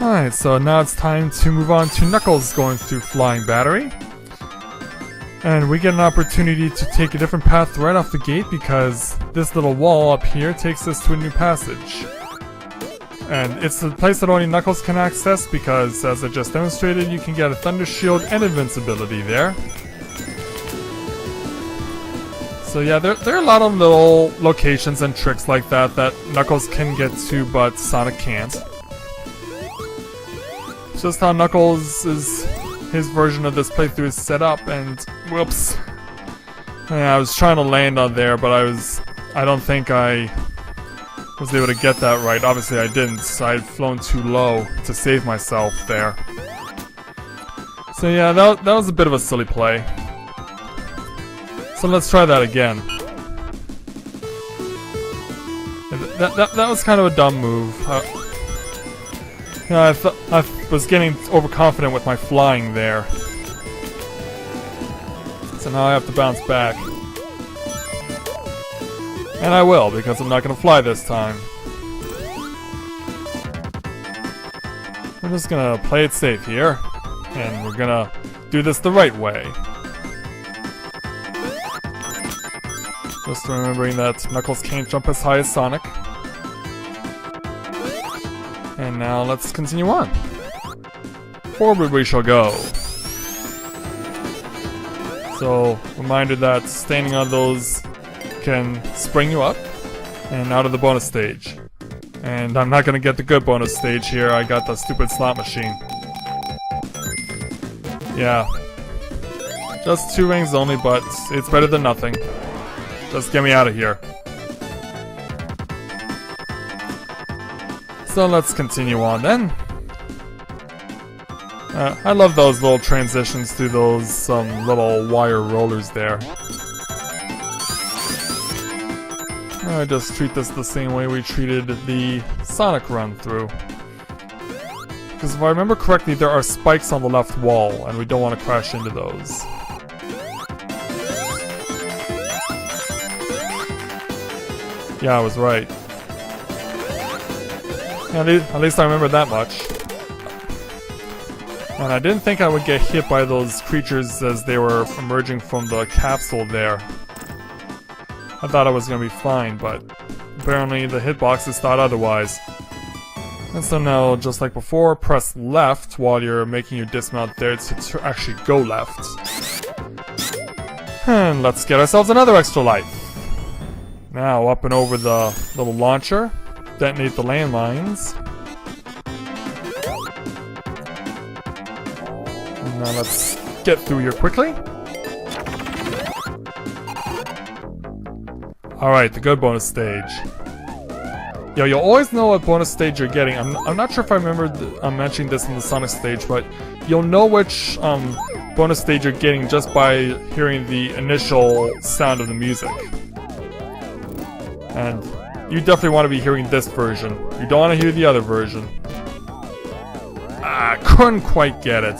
Alright, so now it's time to move on to Knuckles going through Flying Battery. And we get an opportunity to take a different path right off the gate because this little wall up here takes us to a new passage. And it's the place that only Knuckles can access because, as I just demonstrated, you can get a Thunder Shield and invincibility there. So yeah, there are a lot of little locations and tricks like that that Knuckles can get to, but Sonic can't. It's just how his version of this playthrough is set up, and whoops. Yeah, I was trying to land on there, but I don't think I was able to get that right. Obviously I didn't, so I'd flown too low to save myself there. So yeah, that was a bit of a silly play. So let's try that again. That was kind of a dumb move. Yeah, I was getting overconfident with my flying there. So now I have to bounce back. And I will, because I'm not going to fly this time. We're just going to play it safe here. And we're going to do this the right way. Just remembering that Knuckles can't jump as high as Sonic. And now let's continue on. Forward we shall go. So, reminder that standing on those can spring you up and out of the bonus stage. And I'm not gonna get the good bonus stage here, I got the stupid slot machine. Yeah. Just 2 rings only, but it's better than nothing. Just get me out of here. So let's continue on then. I love those little transitions through those little wire rollers there. I just treat this the same way we treated the Sonic run-through. Because if I remember correctly, there are spikes on the left wall, and we don't want to crash into those. Yeah, I was right. At least I remember that much. And I didn't think I would get hit by those creatures as they were emerging from the capsule there. I thought I was gonna be fine, but apparently the hitboxes thought otherwise. And so now, just like before, press left while you're making your dismount there to actually go left. And let's get ourselves another extra life. Now, up and over the little launcher, detonate the landmines. And now let's get through here quickly. Alright, the good bonus stage. Yo, you'll always know what bonus stage you're getting. I'm not sure if I remember mentioning this in the Sonic stage, but you'll know which bonus stage you're getting just by hearing the initial sound of the music. And you definitely want to be hearing this version. You don't want to hear the other version. Couldn't quite get it.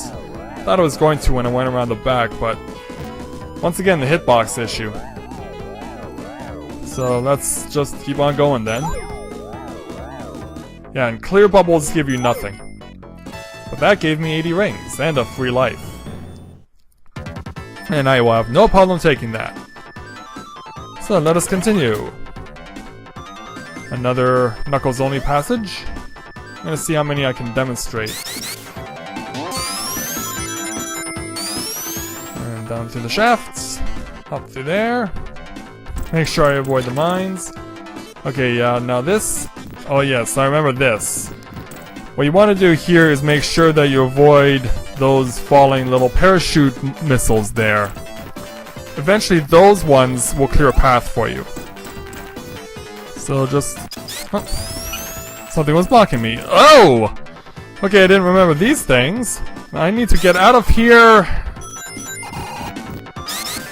Thought I was going to when I went around the back, but once again, the hitbox issue. So let's just keep on going then. Yeah, and clear bubbles give you nothing. But that gave me 80 rings and a free life. And I will have no problem taking that. So let us continue. Another Knuckles only passage. I'm gonna see how many I can demonstrate. And down through the shafts. Up through there. Make sure I avoid the mines. Okay, yeah, now this... Oh yes, I remember this. What you want to do here is make sure that you avoid those falling little parachute missiles there. Eventually those ones will clear a path for you. So just... Oh, something was blocking me. Oh! Okay, I didn't remember these things. I need to get out of here.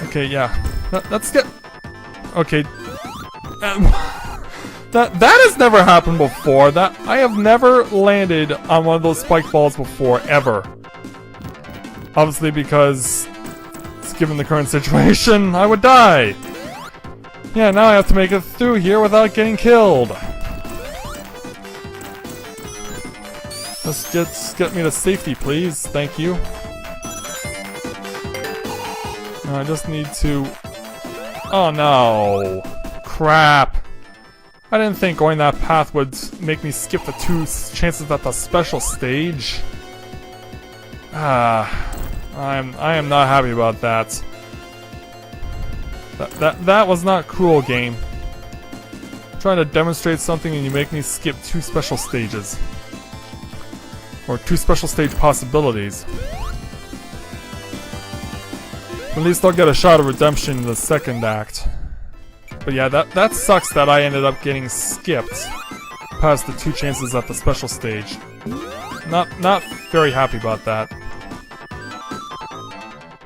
Okay, yeah. Let's get... Okay. That has never happened before. I have never landed on one of those spike balls before, ever. Obviously because, given the current situation, I would die. Yeah, now I have to make it through here without getting killed. Just get me to safety, please. Thank you. I just need to... Oh no! Crap! I didn't think going that path would make me skip the 2 chances at the special stage. I am not happy about that. That was not cool, game. Trying to demonstrate something and you make me skip 2 special stages. Or 2 special stage possibilities. At least I'll get a shot of redemption in the second act. But yeah, that sucks that I ended up getting skipped past the 2 chances at the special stage. Not very happy about that.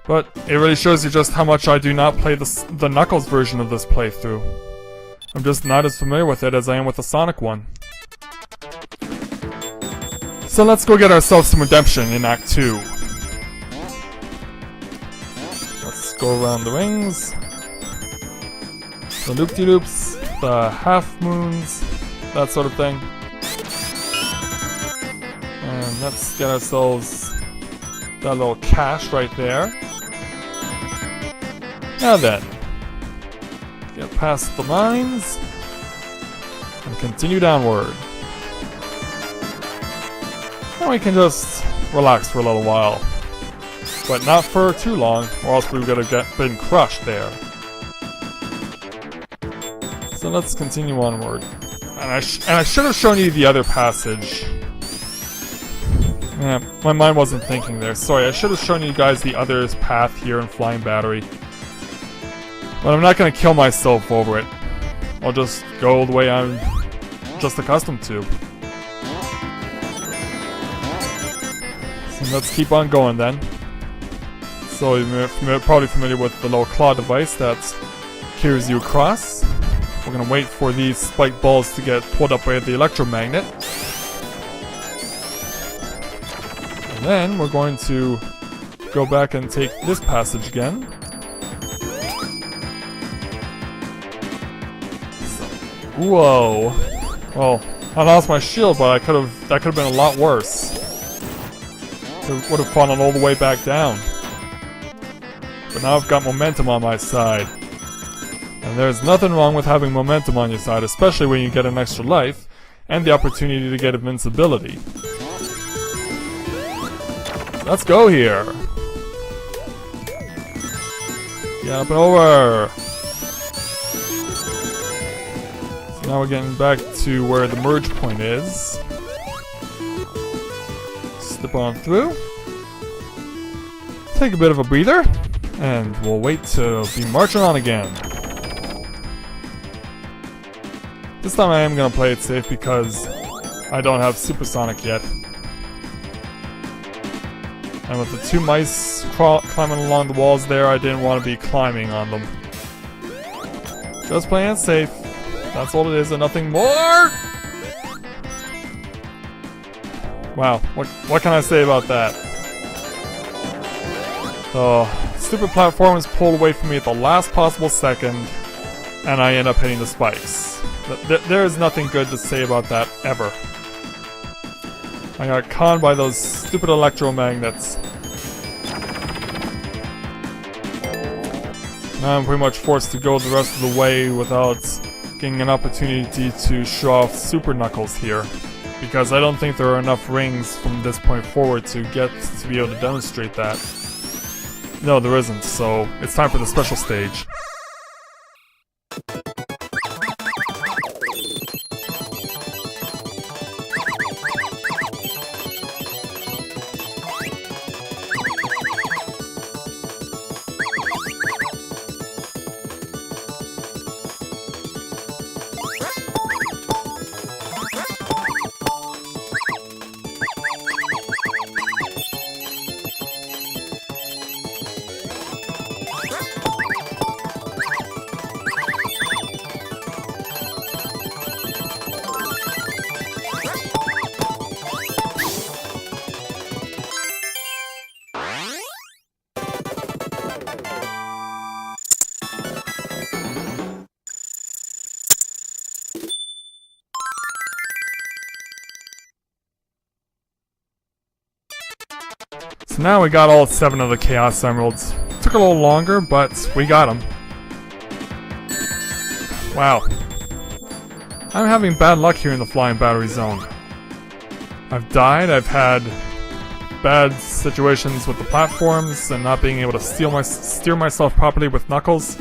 But it really shows you just how much I do not play the Knuckles version of this playthrough. I'm just not as familiar with it as I am with the Sonic one. So let's go get ourselves some redemption in Act 2. Let's go around the rings. The loop-de-loops, the half-moons, that sort of thing. And let's get ourselves that little cache right there. Now then, get past the mines and continue downward. And we can just relax for a little while. But not for too long, or else we would have been crushed there. So let's continue onward. And I should have shown you the other passage. Yeah, my mind wasn't thinking there. Sorry, I should have shown you guys the other path here in Flying Battery. But I'm not going to kill myself over it. I'll just go the way I'm just accustomed to. So let's keep on going then. So you're probably familiar with the little claw device that carries you across. We're going to wait for these spiked balls to get pulled up by the electromagnet. And then we're going to go back and take this passage again. Whoa. Well, I lost my shield, but that could have been a lot worse. It would have fallen all the way back down. But now I've got momentum on my side. And there's nothing wrong with having momentum on your side, especially when you get an extra life and the opportunity to get invincibility. Let's go here. Get up and over. So now we're getting back to where the merge point is. Slip on through. Take a bit of a breather. And we'll wait to be marching on again. This time I am going to play it safe because I don't have Supersonic yet. And with the 2 mice climbing along the walls there, I didn't want to be climbing on them. Just playing it safe. That's all it is and nothing more! Wow, what can I say about that? The stupid platform is pulled away from me at the last possible second, and I end up hitting the spikes. There is nothing good to say about that, ever. I got conned by those stupid electromagnets. Now I'm pretty much forced to go the rest of the way without getting an opportunity to show off Super Knuckles here. Because I don't think there are enough rings from this point forward to get to be able to demonstrate that. No, there isn't, so it's time for the special stage. So now we got all 7 of the Chaos Emeralds. Took a little longer, but we got them. Wow. I'm having bad luck here in the Flying Battery Zone. I've died, I've had bad situations with the platforms and not being able to steer myself properly with Knuckles.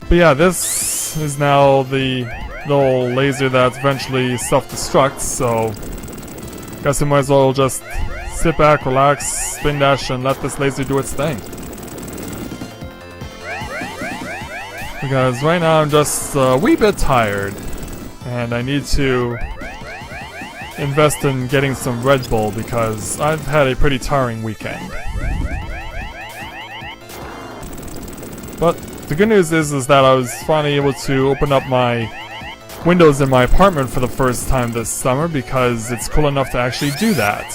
But yeah, this is now the little laser that eventually self-destructs, so guess we might as well just sit back, relax, spin dash, and let this laser do its thing. Because right now I'm just a wee bit tired, and I need to invest in getting some Red Bull because I've had a pretty tiring weekend. But the good news is that I was finally able to open up my windows in my apartment for the first time this summer because it's cool enough to actually do that.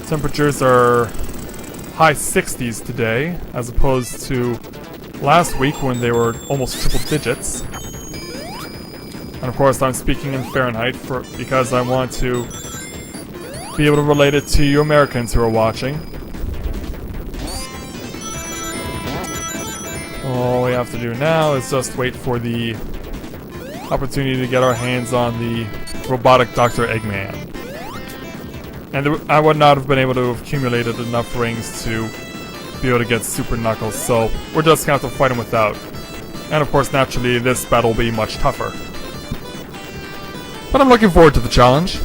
Temperatures are high 60s today as opposed to last week when they were almost triple digits. And of course I'm speaking in Fahrenheit because I want to be able to relate it to you Americans who are watching. All we have to do now is just wait for the opportunity to get our hands on the robotic Dr. Eggman. And I would not have been able to have accumulated enough rings to be able to get Super Knuckles, so we're just gonna have to fight him without. And of course, naturally, this battle will be much tougher. But I'm looking forward to the challenge.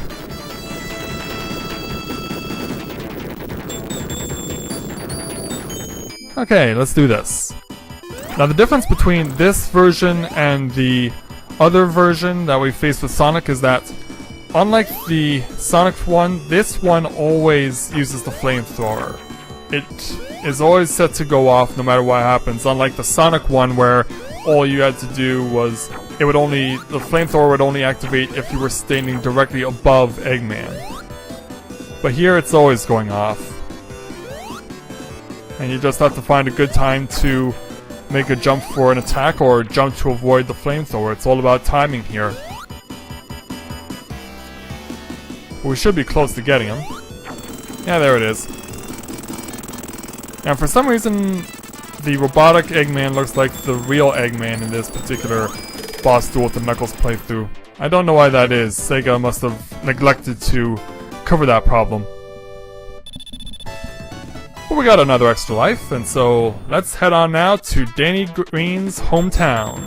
Okay, let's do this. Now the difference between this version and the other version that we faced with Sonic is that unlike the Sonic one, this one always uses the flamethrower. It is always set to go off no matter what happens, unlike the Sonic one where all you had to do was the flamethrower would only activate if you were standing directly above Eggman. But here it's always going off. And you just have to find a good time to make a jump for an attack or jump to avoid the flamethrower. It's all about timing here. We should be close to getting him. Yeah, there it is. And for some reason, the robotic Eggman looks like the real Eggman in this particular boss duel with the Knuckles playthrough. I don't know why that is. Sega must have neglected to cover that problem. But we got another extra life, and so let's head on now to Danny Green's hometown.